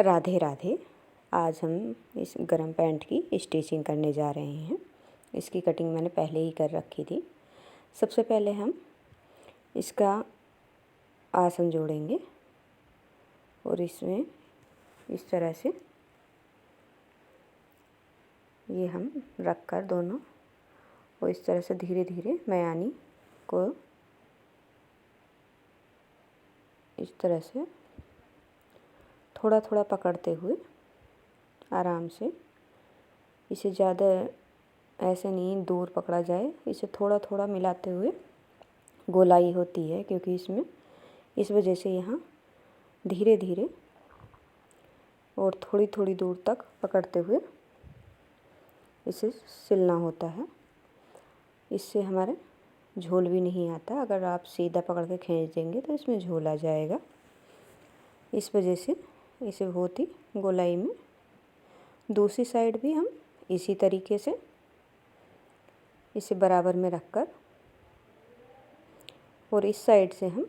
राधे राधे। आज हम इस गरम पैंट की स्टिचिंग करने जा रहे हैं। इसकी कटिंग मैंने पहले ही कर रखी थी। सबसे पहले हम इसका आसन जोड़ेंगे और इसमें इस तरह से ये हम रख कर दोनों और इस तरह से धीरे धीरे मयानी को इस तरह से थोड़ा थोड़ा पकड़ते हुए आराम से, इसे ज़्यादा ऐसे नहीं दूर पकड़ा जाए, इसे थोड़ा थोड़ा मिलाते हुए गोलाई होती है, क्योंकि इसमें इस वजह से यहाँ धीरे धीरे और थोड़ी थोड़ी दूर तक पकड़ते हुए इसे सिलना होता है। इससे हमारे झोल भी नहीं आता। अगर आप सीधा पकड़ के खींच देंगे तो इसमें झोल आ जाएगा। इस वजह से इसे बहुत ही गोलाई में, दूसरी साइड भी हम इसी तरीके से इसे बराबर में रखकर और इस साइड से हम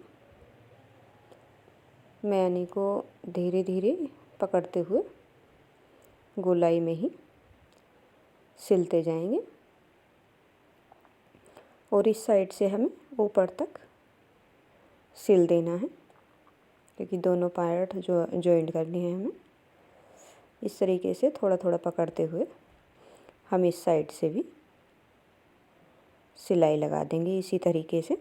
मयानी को धीरे धीरे पकड़ते हुए गोलाई में ही सिलते जाएंगे और इस साइड से हमें ऊपर तक सिल देना है, क्योंकि दोनों पार्ट जो जॉइंट करने हैं हमें। इस तरीके से थोड़ा थोड़ा पकड़ते हुए हम इस साइड से भी सिलाई लगा देंगे इसी तरीके से।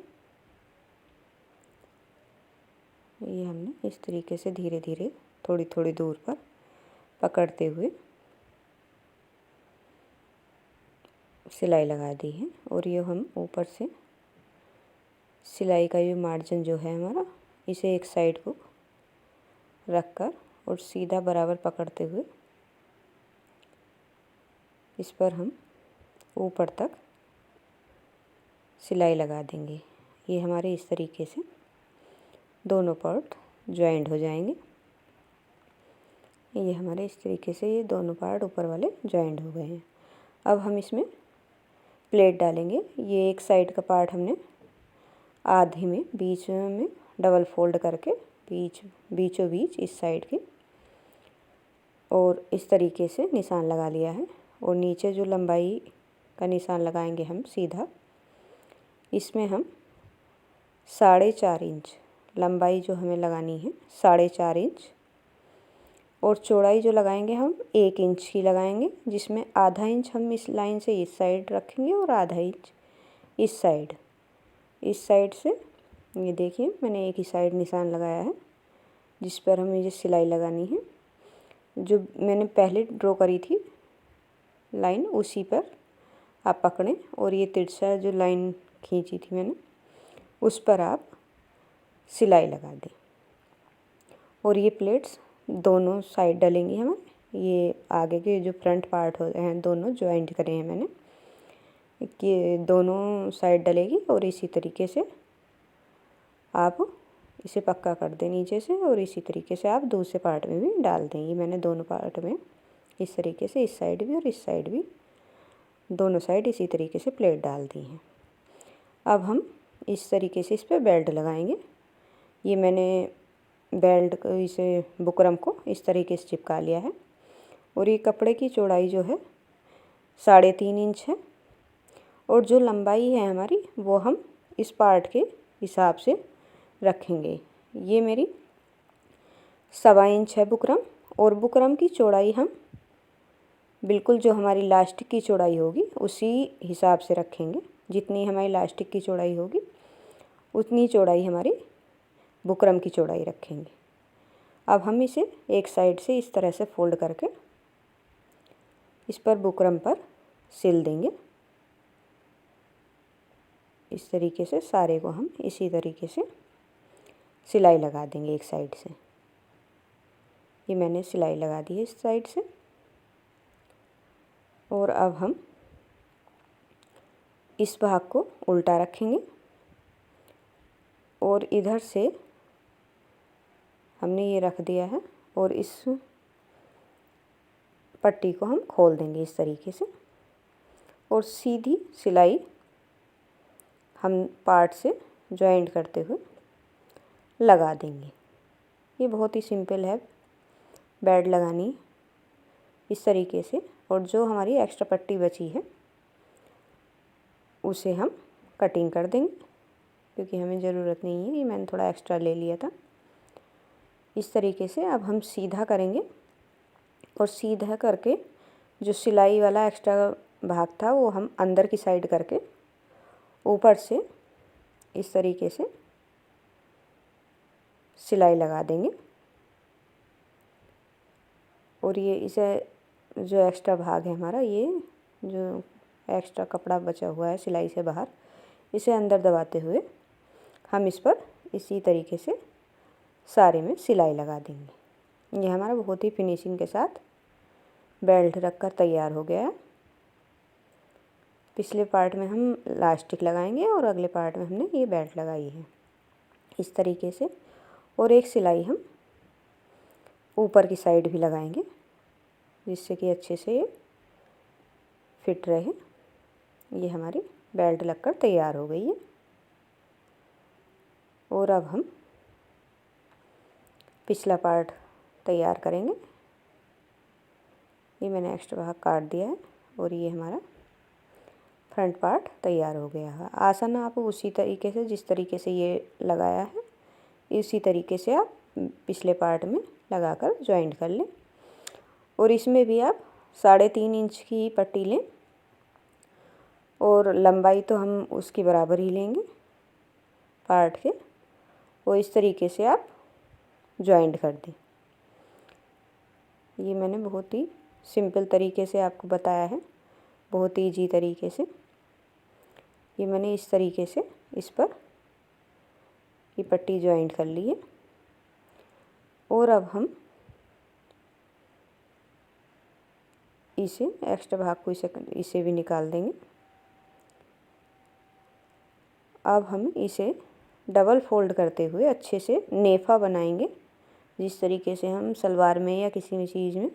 ये हमने इस तरीके से धीरे धीरे थोड़ी थोड़ी दूर पर पकड़ते हुए सिलाई लगा दी है। और ये हम ऊपर से सिलाई का ये मार्जिन जो है हमारा, इसे एक साइड को रख कर और सीधा बराबर पकड़ते हुए इस पर हम ऊपर तक सिलाई लगा देंगे। ये हमारे इस तरीके से दोनों पार्ट जॉइंट हो जाएंगे। ये हमारे इस तरीके से ये दोनों पार्ट ऊपर वाले जॉइंट हो गए हैं। अब हम इसमें प्लेट डालेंगे। ये एक साइड का पार्ट हमने आधे में बीच में डबल फोल्ड करके बीचों बीच इस साइड के और इस तरीके से निशान लगा लिया है। और नीचे जो लंबाई का निशान लगाएंगे हम सीधा, इसमें हम 4.5 इंच लंबाई जो हमें लगानी है, 4.5 इंच, और चौड़ाई जो लगाएंगे हम 1 इंच की लगाएंगे, जिसमें आधा इंच हम इस लाइन से इस साइड रखेंगे और आधा इंच इस साइड से। ये देखिए मैंने एक ही साइड निशान लगाया है जिस पर हमें ये सिलाई लगानी है। जो मैंने पहले ड्रॉ करी थी लाइन, उसी पर आप पकड़ें और ये तिरछा जो लाइन खींची थी मैंने, उस पर आप सिलाई लगा दें। और ये प्लेट्स दोनों साइड डलेंगी हमारे। ये आगे के जो फ्रंट पार्ट होते हैं दोनों जॉइंट करे हैं मैंने, कि दोनों साइड डलेगी। और इसी तरीके से आप इसे पक्का कर दें नीचे से, और इसी तरीके से आप दूसरे पार्ट में भी डाल देंगे। मैंने दोनों पार्ट में इस तरीके से इस साइड भी और इस साइड भी दोनों साइड इसी तरीके से प्लेट डाल दी हैं। अब हम इस तरीके से इस पर बेल्ट लगाएंगे। ये मैंने बेल्ट को, इसे बुकरम को इस तरीके से चिपका लिया है। और ये कपड़े की चौड़ाई जो है 3.5 इंच है, और जो लंबाई है हमारी वो हम इस पार्ट के हिसाब से रखेंगे। ये मेरी 1.25 इंच है बुकरम, और बुकरम की चौड़ाई हम बिल्कुल जो हमारी लास्टिक की चौड़ाई होगी उसी हिसाब से रखेंगे। जितनी हमारी लास्टिक की चौड़ाई होगी उतनी चौड़ाई हमारी बुकरम की चौड़ाई रखेंगे। अब हम इसे एक साइड से इस तरह से फोल्ड करके इस पर बुकरम पर सिल देंगे। इस तरीके से सारे को हम इसी तरीके से सिलाई लगा देंगे एक साइड से। ये मैंने सिलाई लगा दी है इस साइड से। और अब हम इस भाग को उल्टा रखेंगे और इधर से हमने ये रख दिया है, और इस पट्टी को हम खोल देंगे इस तरीके से, और सीधी सिलाई हम पार्ट से जॉइंट करते हुए लगा देंगे। ये बहुत ही सिंपल है, बेल्ट लगानी इस तरीके से, और जो हमारी एक्स्ट्रा पट्टी बची है उसे हम कटिंग कर देंगे, क्योंकि हमें ज़रूरत नहीं है, ये मैंने थोड़ा एक्स्ट्रा ले लिया था। इस तरीके से अब हम सीधा करेंगे, और सीधा करके जो सिलाई वाला एक्स्ट्रा भाग था वो हम अंदर की साइड करके ऊपर से इस तरीके से सिलाई लगा देंगे। और ये इसे जो एक्स्ट्रा भाग है हमारा, ये जो एक्स्ट्रा कपड़ा बचा हुआ है सिलाई से बाहर, इसे अंदर दबाते हुए हम इस पर इसी तरीके से सारे में सिलाई लगा देंगे। ये हमारा बहुत ही फिनिशिंग के साथ बेल्ट रखकर तैयार हो गया है। पिछले पार्ट में हम इलास्टिक लगाएंगे और अगले पार्ट में हमने ये बेल्ट लगाई है इस तरीके से। और एक सिलाई हम ऊपर की साइड भी लगाएंगे, जिससे कि अच्छे से ये फिट रहे। ये हमारी बेल्ट लगकर तैयार हो गई है। और अब हम पिछला पार्ट तैयार करेंगे। ये मैंने एक्स्ट्रा भाग काट दिया है और ये हमारा फ्रंट पार्ट तैयार हो गया है। आसन आप उसी तरीके से, जिस तरीके से ये लगाया है, इसी तरीके से आप पिछले पार्ट में लगाकर जॉइंट कर लें। और इसमें भी आप 3.5 इंच की पट्टी लें, और लंबाई तो हम उसकी बराबर ही लेंगे पार्ट के, और इस तरीके से आप जॉइंट कर दें। ये मैंने बहुत ही सिंपल तरीके से आपको बताया है, बहुत ही ईजी तरीके से। ये मैंने इस तरीके से इस पर ये पट्टी जॉइंट कर ली है। और अब हम इसे एक्स्ट्रा भाग को इसे भी निकाल देंगे। अब हम इसे डबल फोल्ड करते हुए अच्छे से नेफा बनाएंगे, जिस तरीके से हम सलवार में या किसी भी चीज़ में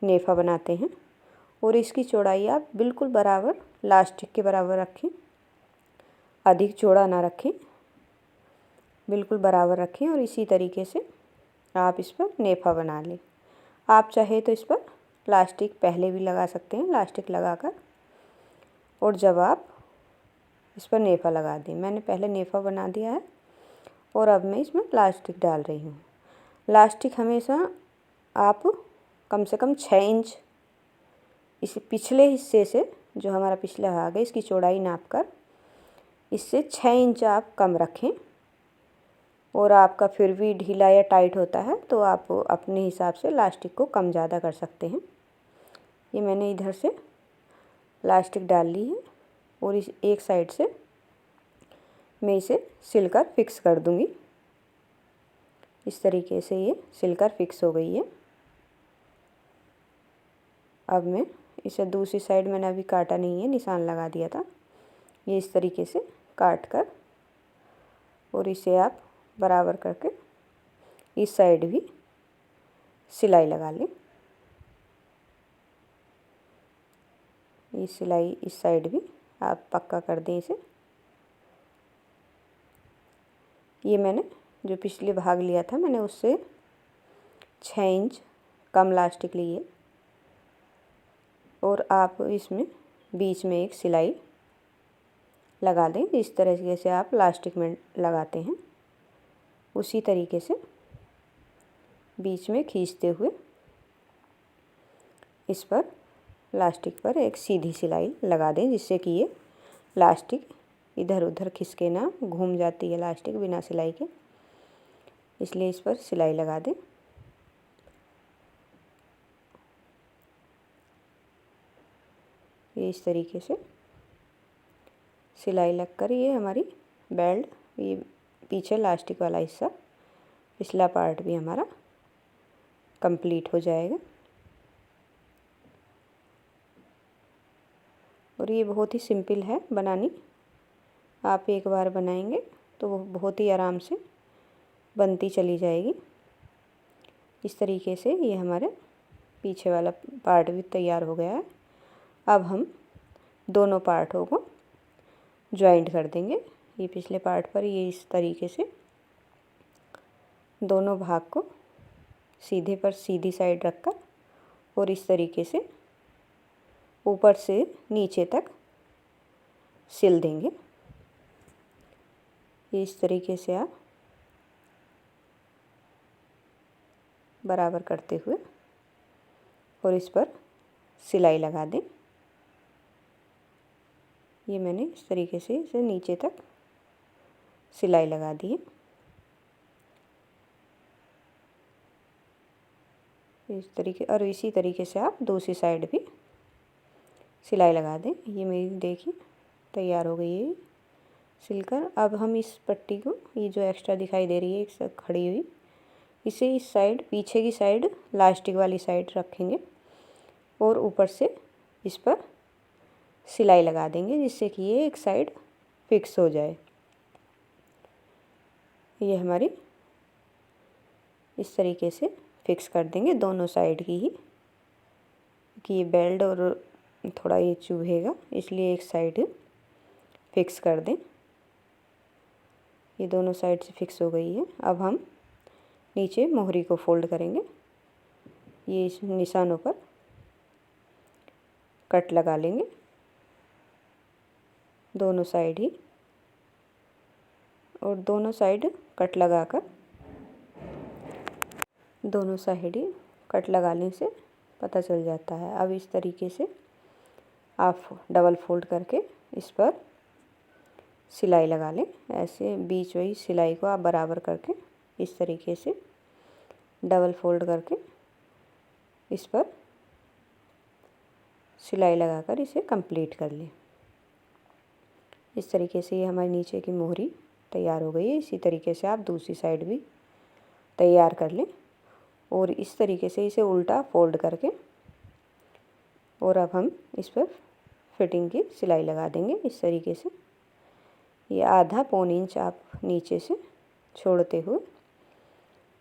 नेफा बनाते हैं। और इसकी चौड़ाई आप बिल्कुल बराबर लास्टिक के बराबर रखें, अधिक चौड़ा ना रखें, बिल्कुल बराबर रखें। और इसी तरीके से आप इस पर नेफा बना लें। आप चाहे तो इस पर प्लास्टिक पहले भी लगा सकते हैं, प्लास्टिक लगाकर, और जब आप इस पर नेफा लगा दें। मैंने पहले नेफा बना दिया है और अब मैं इसमें प्लास्टिक डाल रही हूँ। प्लास्टिक हमेशा आप कम से कम 6 इंच इस पिछले हिस्से से, जो हमारा पिछला भाग है, इसकी चौड़ाई नापकर इससे 6 इंच आप कम रखें। और आपका फिर भी ढीला या टाइट होता है तो आप अपने हिसाब से प्लास्टिक को कम ज़्यादा कर सकते हैं। ये मैंने इधर से प्लास्टिक डाल ली है और इस एक साइड से मैं इसे सिलकर फिक्स कर दूंगी। इस तरीके से ये सिलकर फिक्स हो गई है। अब मैं इसे दूसरी साइड, मैंने अभी काटा नहीं है, निशान लगा दिया था, ये इस तरीके से काट कर, और इसे आप बराबर करके इस साइड भी सिलाई लगा लें। ये सिलाई इस साइड भी आप पक्का कर दें इसे। ये मैंने जो पिछले भाग लिया था, मैंने उससे 6 इंच कम इलास्टिक ली है। और आप इसमें बीच में एक सिलाई लगा दें, इस तरीके से आप प्लास्टिक में लगाते हैं, उसी तरीके से बीच में खींचते हुए इस पर प्लास्टिक पर एक सीधी सिलाई लगा दें, जिससे कि ये प्लास्टिक इधर उधर खिसके ना, घूम जाती है प्लास्टिक बिना सिलाई के, इसलिए इस पर सिलाई लगा दें। ये इस तरीके से सिलाई लगकर ये हमारी बेल्ट, ये पीछे इलास्टिक वाला हिस्सा, पिछला पार्ट भी हमारा कंप्लीट हो जाएगा। और ये बहुत ही सिंपल है बनानी, आप एक बार बनाएंगे तो वो बहुत ही आराम से बनती चली जाएगी। इस तरीके से ये हमारे पीछे वाला पार्ट भी तैयार हो गया है। अब हम दोनों पार्टों को जॉइंट कर देंगे। ये पिछले पार्ट पर ये इस तरीके से दोनों भाग को सीधे पर सीधी साइड रखकर और इस तरीके से ऊपर से नीचे तक सिल देंगे। इस तरीके से आप बराबर करते हुए और इस पर सिलाई लगा दें। ये मैंने इस तरीके से इसे नीचे तक सिलाई लगा दी है। इस तरीके और इसी तरीके से आप दूसरी साइड भी सिलाई लगा दें। ये मेरी देखिए तैयार हो गई है सिलकर। अब हम इस पट्टी को, ये जो एक्स्ट्रा दिखाई दे रही है एक साथ खड़ी हुई, इसे इस साइड पीछे की साइड लास्टिक वाली साइड रखेंगे और ऊपर से इस पर सिलाई लगा देंगे जिससे कि ये एक साइड फिक्स हो जाए। ये हमारी इस तरीके से फिक्स कर देंगे दोनों साइड की ही, कि ये बेल्ट और थोड़ा ये चुभेगा इसलिए एक साइड फिक्स कर दें। ये दोनों साइड से फिक्स हो गई है। अब हम नीचे मोहरी को फोल्ड करेंगे। ये इस निशानों पर कट लगा लेंगे दोनों साइड ही, और दोनों साइड कट लगाकर दोनों साइड ही कट लगाने से पता चल जाता है। अब इस तरीके से आप डबल फोल्ड करके इस पर सिलाई लगा लें। ऐसे बीच वाली सिलाई को आप बराबर करके इस तरीके से डबल फोल्ड करके इस पर सिलाई लगाकर इसे कंप्लीट कर लें। इस तरीके से ये हमारी नीचे की मोहरी तैयार हो गई है। इसी तरीके से आप दूसरी साइड भी तैयार कर लें और इस तरीके से इसे उल्टा फोल्ड करके और अब हम इस पर फिटिंग की सिलाई लगा देंगे। इस तरीके से ये आधा पौन इंच आप नीचे से छोड़ते हुए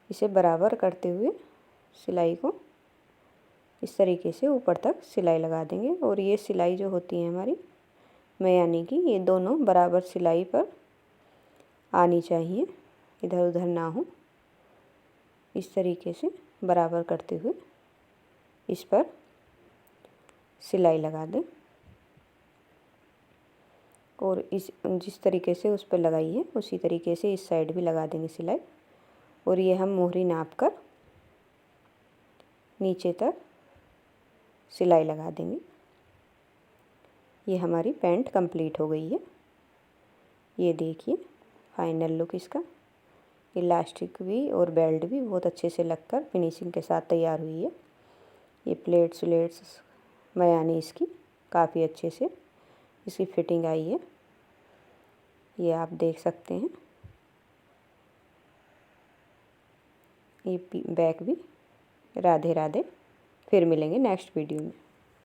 इसे बराबर करते हुए सिलाई को इस तरीके से ऊपर तक सिलाई लगा देंगे। और ये सिलाई जो होती है हमारी यानी कि ये दोनों बराबर सिलाई पर आनी चाहिए, इधर उधर ना हो। इस तरीके से बराबर करते हुए इस पर सिलाई लगा दें और इस जिस तरीके से उस पर लगाई है उसी तरीके से इस साइड भी लगा देंगे सिलाई। और ये हम मोहरी नाप कर नीचे तक सिलाई लगा देंगे। ये हमारी पैंट कंप्लीट हो गई है। ये देखिए फाइनल लुक इसका। इलास्टिक भी और बेल्ट भी बहुत अच्छे से लगकर फिनिशिंग के साथ तैयार हुई है। ये प्लेट्स मयानी इसकी काफ़ी अच्छे से इसकी फिटिंग आई है, ये आप देख सकते हैं। ये बैक भी। राधे राधे। फिर मिलेंगे नेक्स्ट वीडियो में।